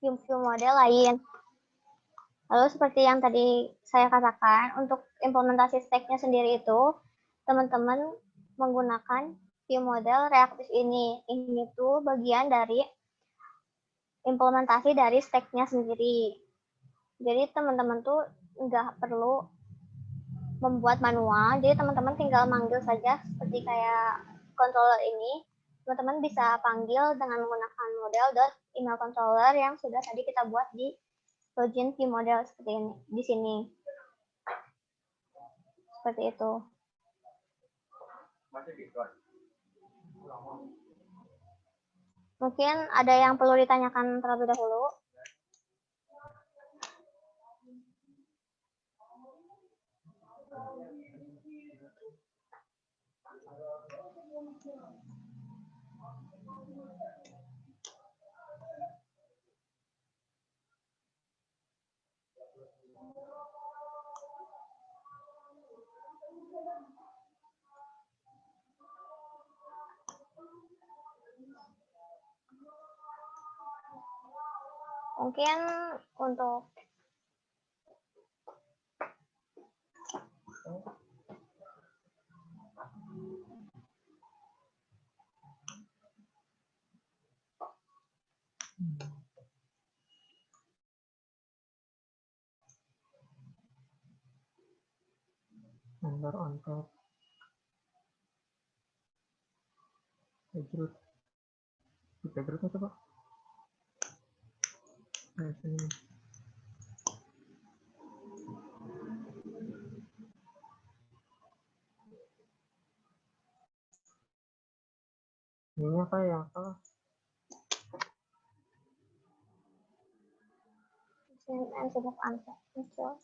Speaker 3: view model lain. Lalu seperti yang tadi saya katakan, untuk implementasi stack-nya sendiri itu, teman-teman menggunakan view model reaktif ini. Ini tuh bagian dari implementasi dari stack-nya sendiri. Jadi teman-teman tuh nggak perlu membuat manual, jadi teman-teman tinggal manggil saja seperti kayak controller ini. Teman-teman bisa panggil dengan menggunakan model.email controller yang sudah tadi kita buat di login view model seperti ini di sini. Seperti itu. Mungkin ada yang perlu ditanyakan terlebih dahulu. Mungkin untuk
Speaker 2: Vendor on top. Page root coba. Nah, sini. Ini apa yang salah?
Speaker 3: and sudah answer.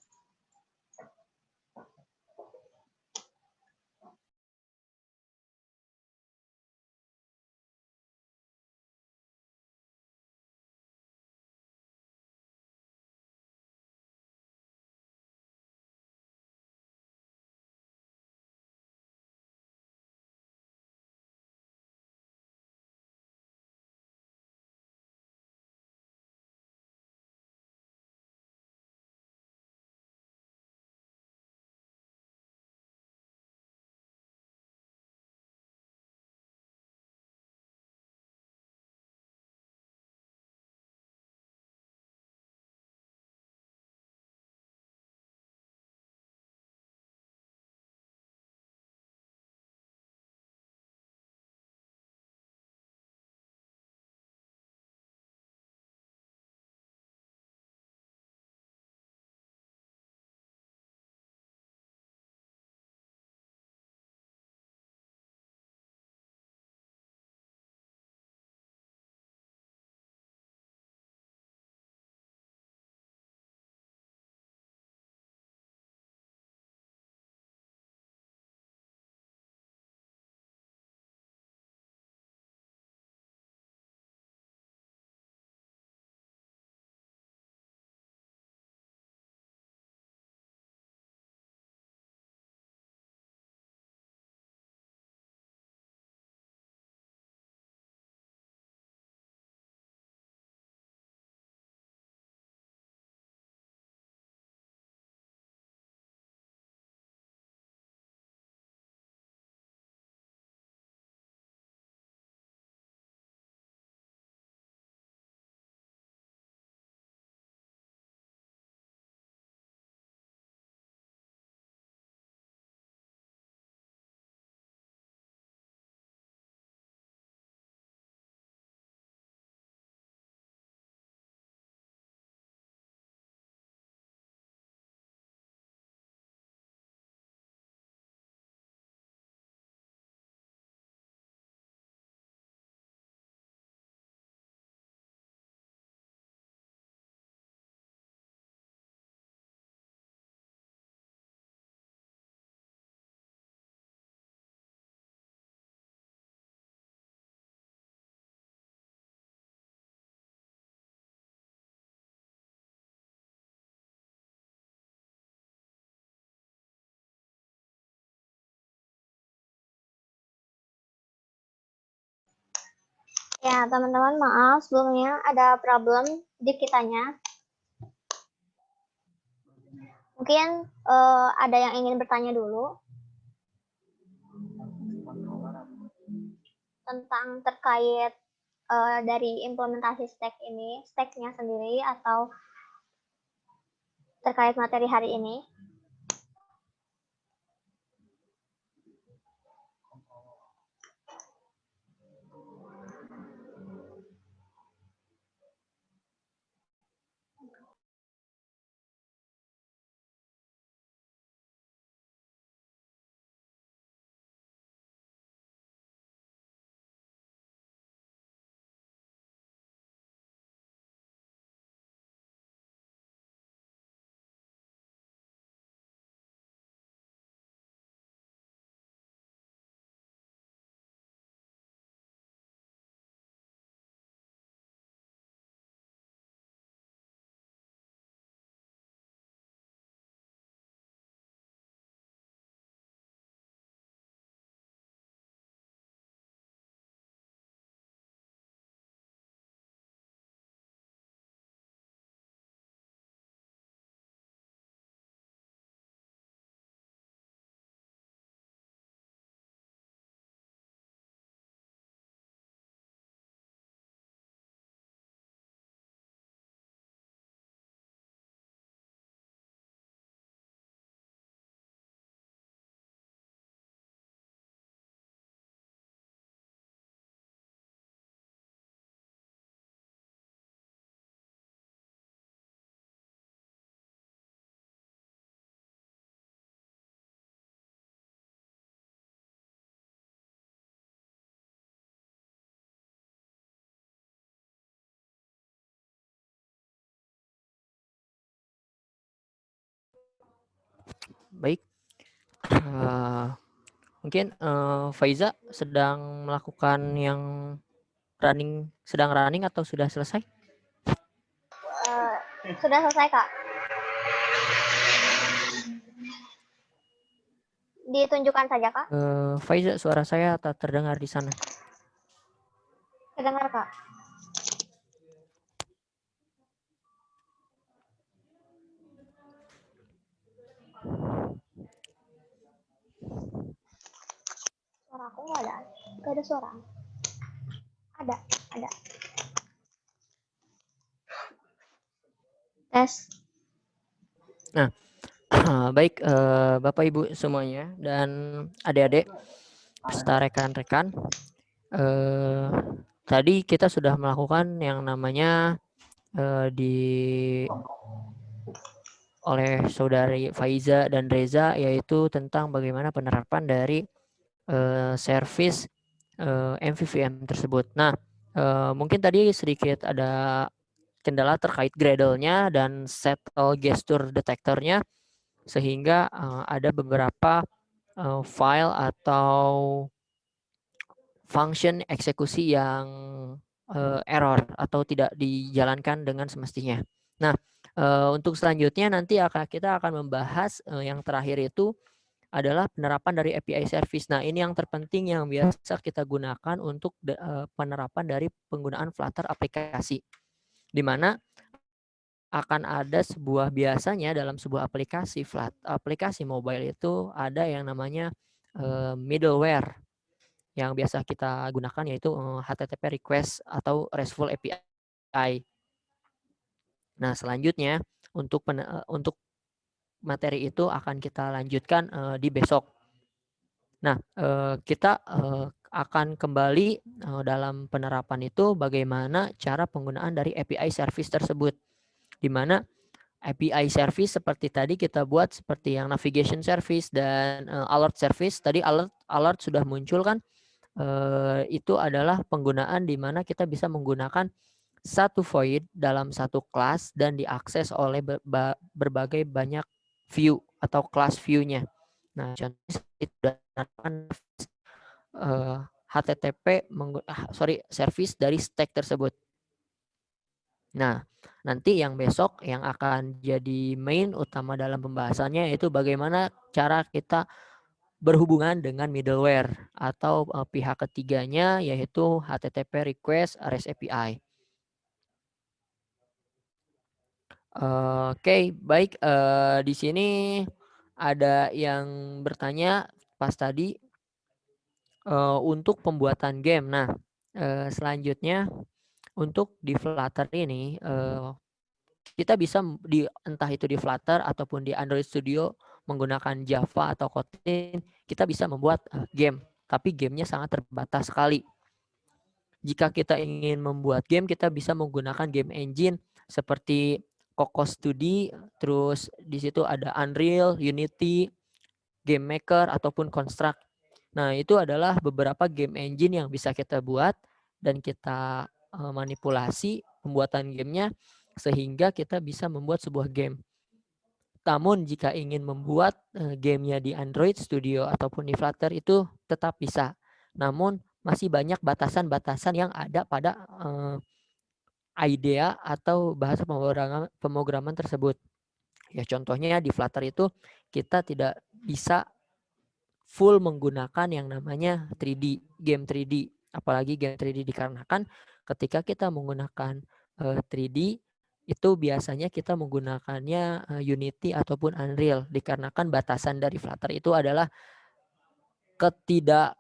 Speaker 3: Ya, teman-teman, maaf sebelumnya ada problem di kitanya. Mungkin ada yang ingin bertanya dulu tentang terkait dari implementasi stack-nya sendiri atau terkait materi hari ini.
Speaker 2: Baik. Mungkin Faiza sedang melakukan yang sedang running atau sudah selesai?
Speaker 3: Sudah selesai, Kak. Ditunjukkan saja, Kak.
Speaker 2: Faiza, suara saya tak terdengar di sana.
Speaker 3: Terdengar, Kak. Suara aku nggak ada. Nggak ada suara. Ada. Tes.
Speaker 2: Nah, baik Bapak Ibu semuanya dan adik-adik serta rekan-rekan. Tadi kita sudah melakukan yang namanya oleh saudari Faiza dan Reza, yaitu tentang bagaimana penerapan dari service MVVM tersebut. Nah, mungkin tadi sedikit ada kendala terkait Gradle-nya dan settle gesture detector-nya, sehingga ada beberapa file atau function eksekusi yang error atau tidak dijalankan dengan semestinya. Nah, untuk selanjutnya nanti kita akan membahas yang terakhir itu adalah penerapan dari API service. Nah, ini yang terpenting yang biasa kita gunakan untuk penerapan dari penggunaan Flutter aplikasi, di mana akan ada biasanya dalam sebuah aplikasi mobile itu ada yang namanya middleware yang biasa kita gunakan, yaitu HTTP request atau RESTful API. Nah, selanjutnya untuk materi itu akan kita lanjutkan di besok. Nah, kita akan kembali dalam penerapan itu bagaimana cara penggunaan dari API service tersebut, di mana API service seperti tadi kita buat seperti yang navigation service dan alert service. Tadi alert sudah muncul kan, itu adalah penggunaan di mana kita bisa menggunakan satu void dalam satu kelas dan diakses oleh berbagai banyak view atau kelas view-nya. Nah, contohnya itu HTTP service dari stack tersebut. Nah, nanti yang besok yang akan jadi main utama dalam pembahasannya yaitu bagaimana cara kita berhubungan dengan middleware atau pihak ketiganya, yaitu HTTP request REST API. Oke, baik. Di sini ada yang bertanya pas tadi untuk pembuatan game. Nah, selanjutnya untuk di Flutter ini kita bisa entah itu di Flutter ataupun di Android Studio menggunakan Java atau Kotlin, kita bisa membuat game, tapi gamenya sangat terbatas sekali. Jika kita ingin membuat game, kita bisa menggunakan game engine seperti Cocos 2D, terus di situ ada Unreal, Unity, Game Maker ataupun Construct. Nah, itu adalah beberapa game engine yang bisa kita buat dan kita manipulasi pembuatan gamenya sehingga kita bisa membuat sebuah game. Namun jika ingin membuat gamenya di Android Studio ataupun di Flutter itu tetap bisa. Namun masih banyak batasan-batasan yang ada pada IDEA atau bahasa pemrograman tersebut. Ya, contohnya di Flutter itu kita tidak bisa full menggunakan yang namanya 3D, game 3D. Apalagi game 3D dikarenakan ketika kita menggunakan 3D itu biasanya kita menggunakannya Unity ataupun Unreal, dikarenakan batasan dari Flutter itu adalah ketidak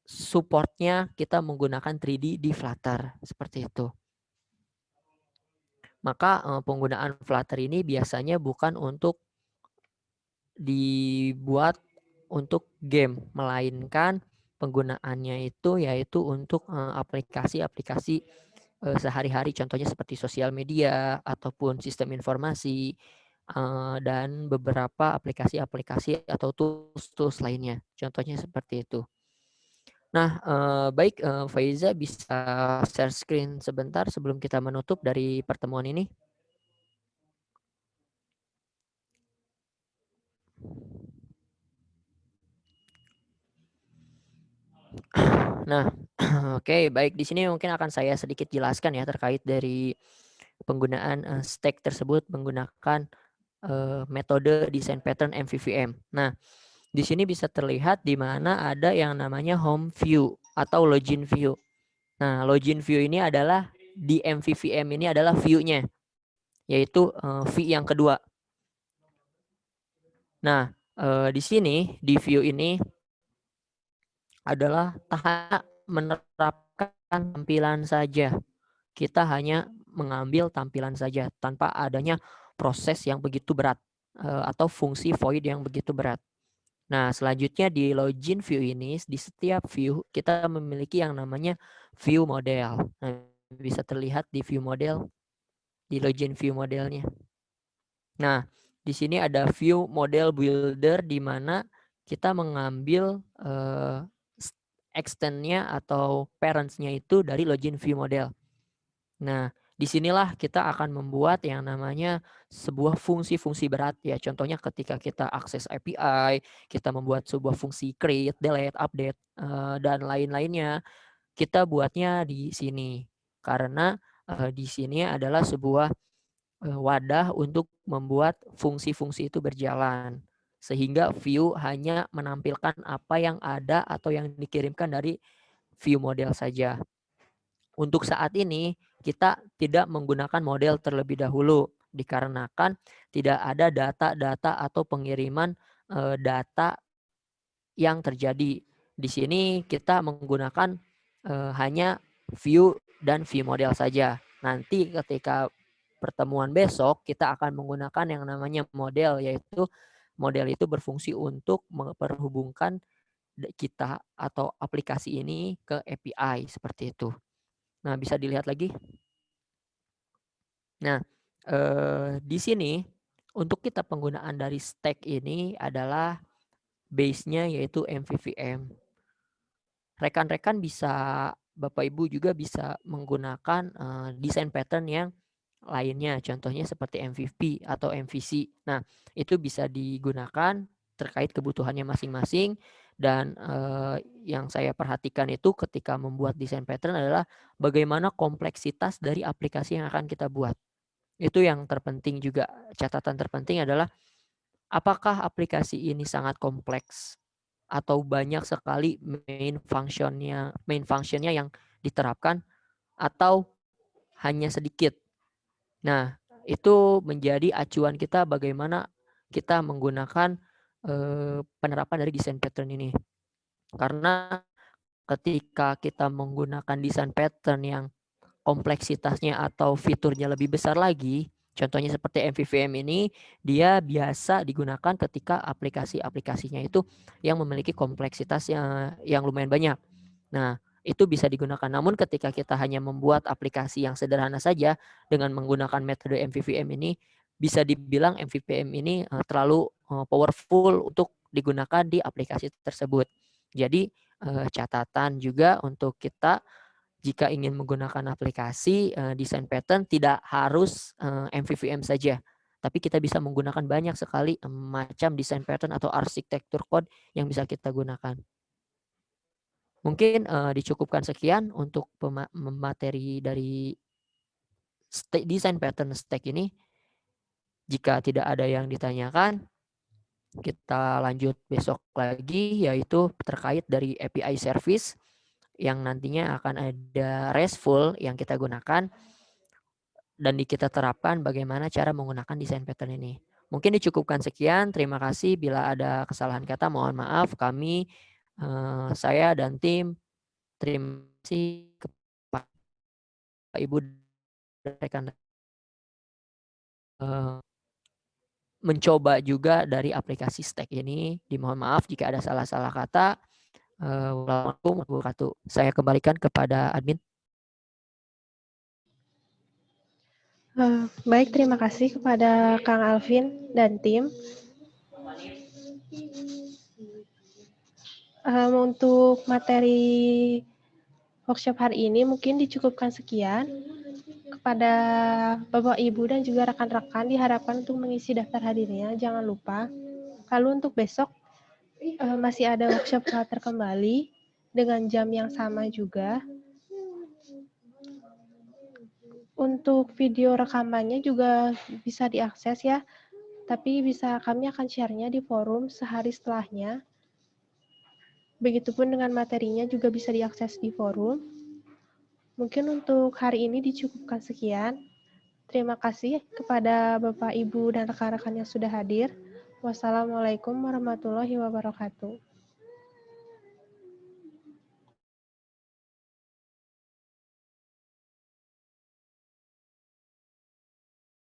Speaker 2: supportnya kita menggunakan 3D di Flutter, seperti itu. Maka penggunaan Flutter ini biasanya bukan untuk dibuat untuk game, melainkan penggunaannya itu yaitu untuk aplikasi-aplikasi sehari-hari, contohnya seperti sosial media ataupun sistem informasi dan beberapa aplikasi-aplikasi atau tools-tools lainnya, contohnya seperti itu. Nah, baik, Faiza bisa share screen sebentar sebelum kita menutup dari pertemuan ini. Nah, oke, baik. Di sini mungkin akan saya sedikit jelaskan ya terkait dari penggunaan stack tersebut menggunakan metode design pattern MVVM. Nah, di sini bisa terlihat di mana ada yang namanya home view atau login view. Nah, login view ini adalah di MVVM ini adalah view-nya, yaitu V yang kedua. Nah, di sini di view ini adalah hanya menerapkan tampilan saja. Kita hanya mengambil tampilan saja tanpa adanya proses yang begitu berat atau fungsi void yang begitu berat. Nah, selanjutnya di login view ini, di setiap view kita memiliki yang namanya view model. Nah, bisa terlihat di view model, di login view modelnya. Nah, di sini ada view model builder di mana kita mengambil extend-nya atau parents-nya itu dari login view model. Nah, disinilah kita akan membuat yang namanya sebuah fungsi-fungsi berat ya. Contohnya ketika kita akses API, kita membuat sebuah fungsi create, delete, update, dan lain-lainnya. Kita buatnya di sini. Karena di sini adalah sebuah wadah untuk membuat fungsi-fungsi itu berjalan. Sehingga view hanya menampilkan apa yang ada atau yang dikirimkan dari view model saja. Untuk saat ini kita tidak menggunakan model terlebih dahulu dikarenakan tidak ada data-data atau pengiriman data yang terjadi. Di sini kita menggunakan hanya view dan view model saja. Nanti ketika pertemuan besok kita akan menggunakan yang namanya model, yaitu model itu berfungsi untuk memperhubungkan kita atau aplikasi ini ke API seperti itu. Nah, bisa dilihat lagi. Nah, di sini untuk kita penggunaan dari stack ini adalah base-nya yaitu MVVM. Rekan-rekan bisa, Bapak Ibu juga bisa menggunakan desain pattern yang lainnya, contohnya seperti MVP atau MVC. Nah, itu bisa digunakan terkait kebutuhannya masing-masing. Dan yang saya perhatikan itu ketika membuat desain pattern adalah bagaimana kompleksitas dari aplikasi yang akan kita buat. Itu yang terpenting juga. Catatan terpenting adalah apakah aplikasi ini sangat kompleks atau banyak sekali main functionnya yang diterapkan atau hanya sedikit. Nah, itu menjadi acuan kita bagaimana kita menggunakan penerapan dari desain pattern ini. Karena ketika kita menggunakan desain pattern yang kompleksitasnya atau fiturnya lebih besar lagi, contohnya seperti MVVM ini, dia biasa digunakan ketika aplikasi-aplikasinya itu yang memiliki kompleksitas yang lumayan banyak. Nah, itu bisa digunakan. Namun ketika kita hanya membuat aplikasi yang sederhana saja dengan menggunakan metode MVVM ini, bisa dibilang MVVM ini terlalu powerful untuk digunakan di aplikasi tersebut. Jadi catatan juga untuk kita jika ingin menggunakan aplikasi desain pattern tidak harus MVVM saja, tapi kita bisa menggunakan banyak sekali macam desain pattern atau arsitektur code yang bisa kita gunakan. Mungkin dicukupkan sekian untuk materi dari desain pattern stack ini. Jika tidak ada yang ditanyakan, kita lanjut besok lagi, yaitu terkait dari API service yang nantinya akan ada RESTful yang kita gunakan dan kita terapkan bagaimana cara menggunakan desain pattern ini. Mungkin dicukupkan sekian. Terima kasih. Bila ada kesalahan kata, mohon maaf. Kami, saya dan tim, terima kasih kepada Ibu dan rekan mencoba juga dari aplikasi Stack ini. Dimohon maaf jika ada salah-salah kata. Wassalamualaikum warahmatullahi wabarakatuh. Saya kembalikan kepada admin.
Speaker 1: Baik, terima kasih kepada Kang Alvin dan tim. Untuk materi workshop hari ini mungkin dicukupkan sekian. Kepada Bapak, Ibu, dan juga rekan-rekan diharapkan untuk mengisi daftar hadirnya. Jangan lupa. Lalu untuk besok masih ada workshop Flutter kembali dengan jam yang sama juga. Untuk video rekamannya juga bisa diakses ya, tapi kami akan share-nya di forum sehari setelahnya. Begitupun dengan materinya juga bisa diakses di forum. Mungkin untuk hari ini dicukupkan sekian. Terima kasih kepada Bapak, Ibu, dan rekan-rekan yang sudah hadir. Wassalamualaikum warahmatullahi wabarakatuh.